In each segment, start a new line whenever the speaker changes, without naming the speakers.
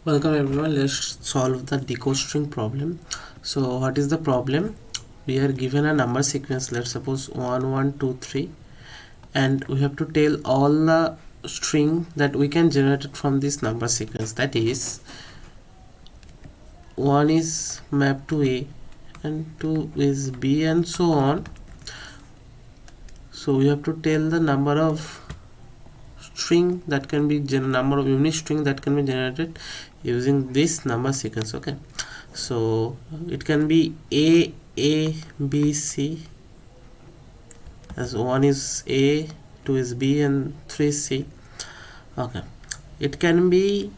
Welcome everyone, let's solve the decode string problem. So what is the problem? We are given a number sequence, let's suppose 1 1 2 3, and we have to tell all the string that we can generate it from this number sequence. That is, 1 is mapped to A and 2 is B and so on. So we have to tell the number of string that can be number of unit string that can be generated using this number sequence. Okay, so it can be A B C, as 1 is A, 2 is B and 3 is C. Okay, it can be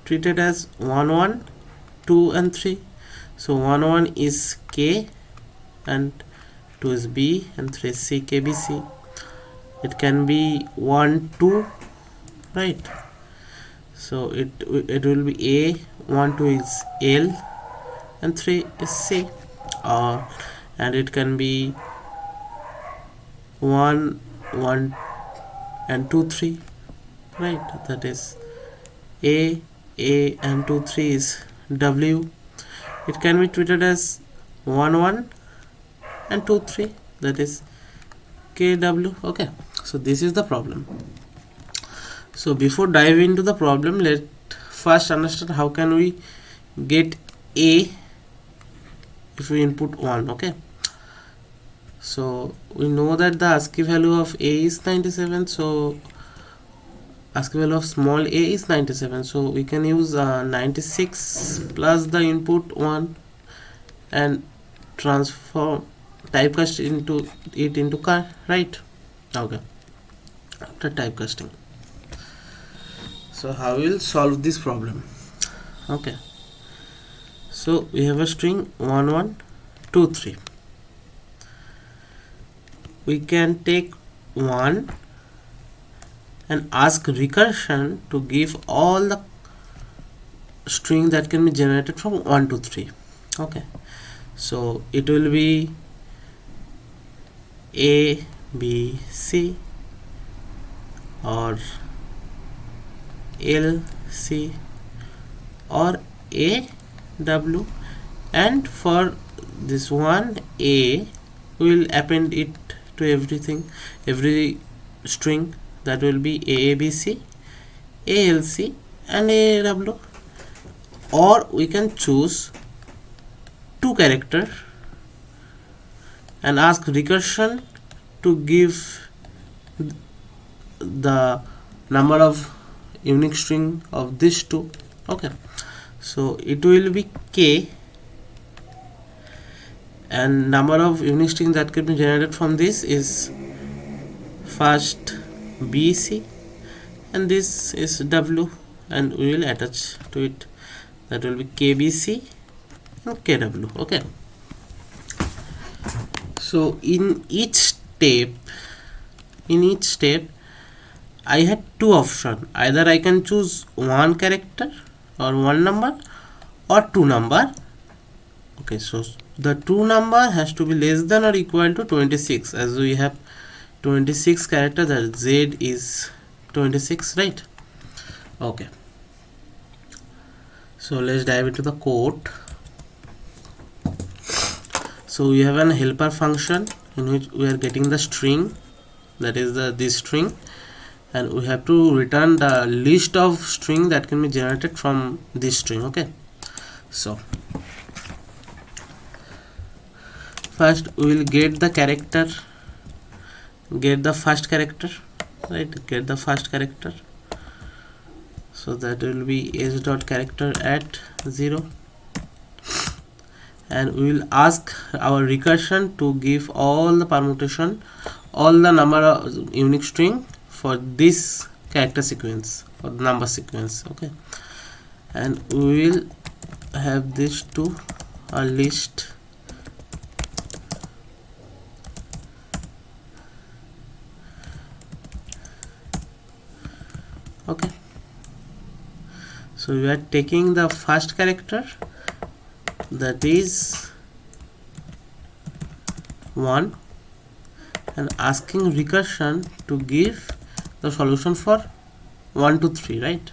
treated as 1 1 2 and 3. So 1 1 is K and 2 is B and 3 is C, KBC. It can be 1 2, right? So it will be A, 1 2 is L and 3 is C. And it can be 1 1 and 2 3, right? That is A and 2 3 is W. It can be treated as 1 1 and 2 3, that is KW. Okay, so this is the problem. So before dive into the problem, let's first understand how can we get A if we input 1. Okay, so we know that the ASCII value of A is 97, so ASCII value of small a is 97, so we can use 96 plus the input 1 and transform typecast into it into car, right? Okay, after typecasting, so how we'll solve this problem? Okay, so we have a string 1 1 2 3. We can take 1 and ask recursion to give all the string that can be generated from 1 to 3. Okay, so it will be A B C or L C or A W, and for this one A we will append it to every string, that will be AABC, ALC and AW. Or we can choose 2 characters and ask recursion to give the number of unique string of these 2. Okay, so it will be K, and number of unique string that can be generated from this is first BC and this is W, and we will attach to it, that will be KBC and KW. Okay, so in each step I had 2 options. Either I can choose 1 character or 1 number or 2 number. Okay, so the 2 number has to be less than or equal to 26, as we have 26 characters, that Z is 26, right? Okay, so let's dive into the code. So we have an helper function in which we are getting the string, that is this string, and we have to return the list of string that can be generated from this string. Okay, so first we will get the character, get the first character, right? Get the first character, so that will be s dot character at 0, and we will ask our recursion to give all the permutation, all the number of unique string for this character sequence or number sequence. Okay, and we will have this to a list. Okay, so we are taking the first character, that is 1, and asking recursion to give the solution for 1 to 3, right?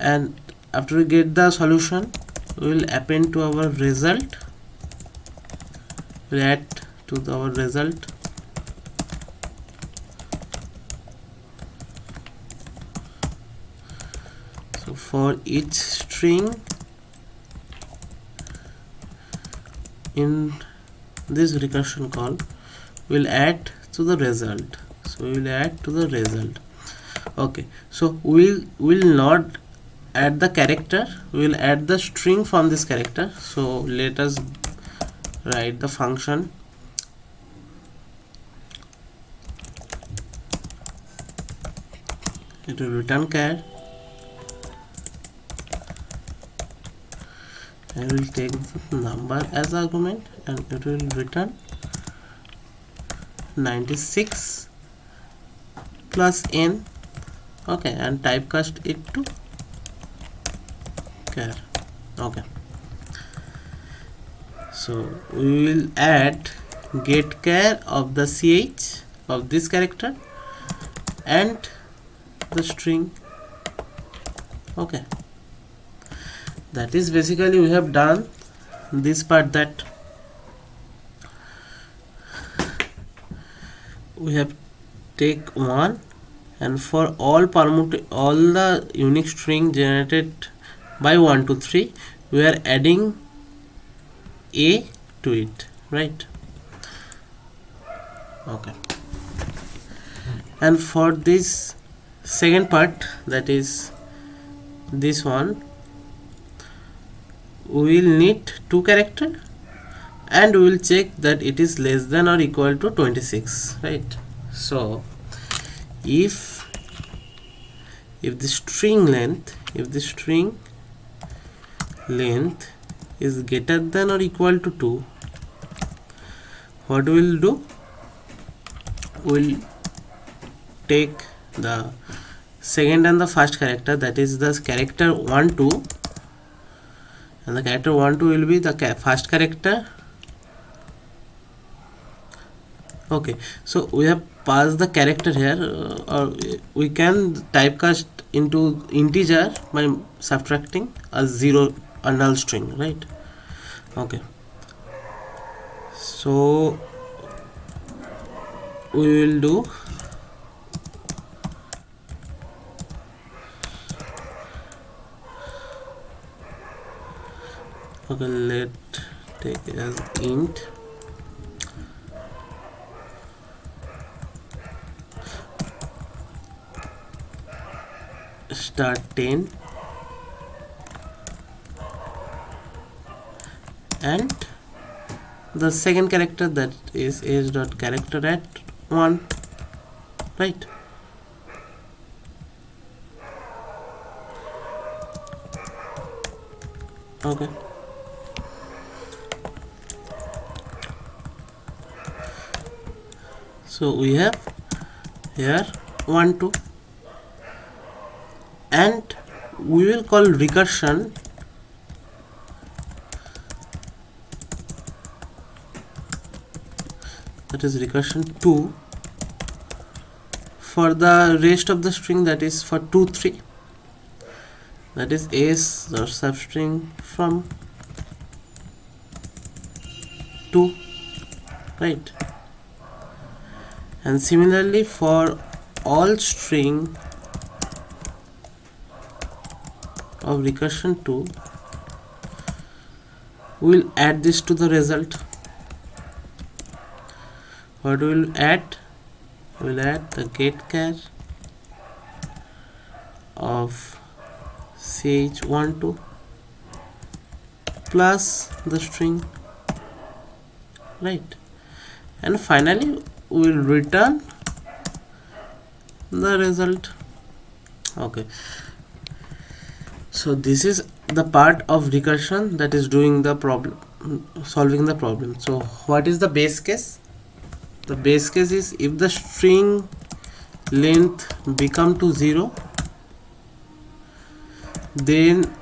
and after we get the solution, we will append to our result. We'll add to our result. So for each string in this recursion call, we'll add to the result. So we will add to the result. Okay, so we will not add the character, we will add the string from this character. So let us write the function. It will return char, and will take the number as argument, and it will return 96 plus n. Okay, and typecast it to char. Okay, so we will add get char of the ch of this character and the string. Okay, that is basically we have done this part, that we have take one, and for all the unique string generated by 1 to 3, we are adding a to it, right? Okay, and for this second part, that is this one, we will need two character, and we will check that it is less than or equal to 26, right? So if the string length is greater than or equal to 2, what we will do, we will take the second and the first character, that is the character 1 2, and the character 1 2 will be the first character. Okay, so we have passed the character here, or we can typecast into integer by subtracting a zero, a null string, right? Okay, so we will do okay, let take it as int start 10 and the second character, that is age dot character at 1, right? Okay, so we have here 1 2, and we will call recursion that is recursion 2 for the rest of the string, that is for 2 3, that is s or substring from 2, right? And similarly for all string of recursion 2, we will add this to the result. What we will add? We will add the get char of ch12 plus the string, right? And finally we will return the result. Okay, so this is the part of recursion that is doing the problem, solving the problem. So what is the base case? The base case is if the string length become to 0, then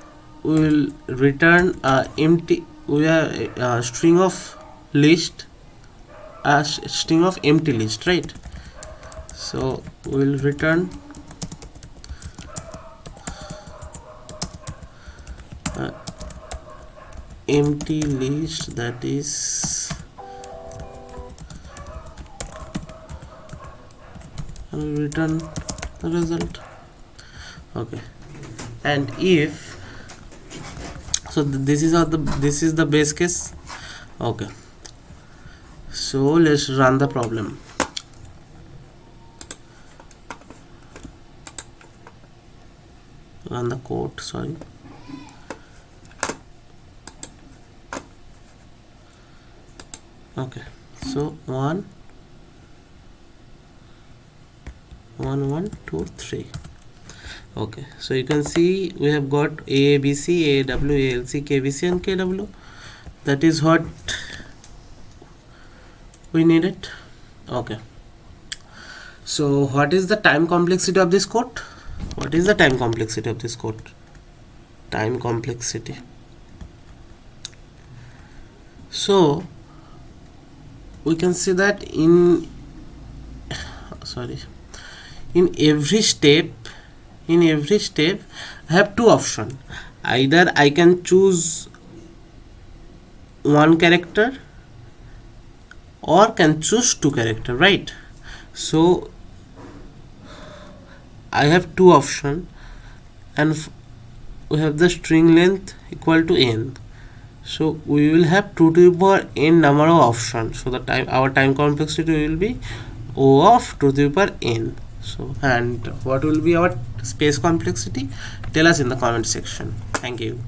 we will return a empty, a string of list, a string of empty list, right? So we will return empty list, that is return the result. Okay, and if so, this is the base case. Okay, so let's run the problem. Run the code, sorry. Okay, so 1 1 2 3. Okay, so you can see we have got ABC, AW, ALC, KBC and KW. That is what we needed. Okay, so what is the time complexity of this code? What is the time complexity of this code? Time complexity. So we can see that in every step I have two options. Either I can choose one character or can choose two character, right? So I have two options, and we have the string length equal to n. So we will have 2 to the power n number of options. So our time complexity will be O of 2 to the power n. So, and what will be our space complexity? Tell us in the comment section. Thank you.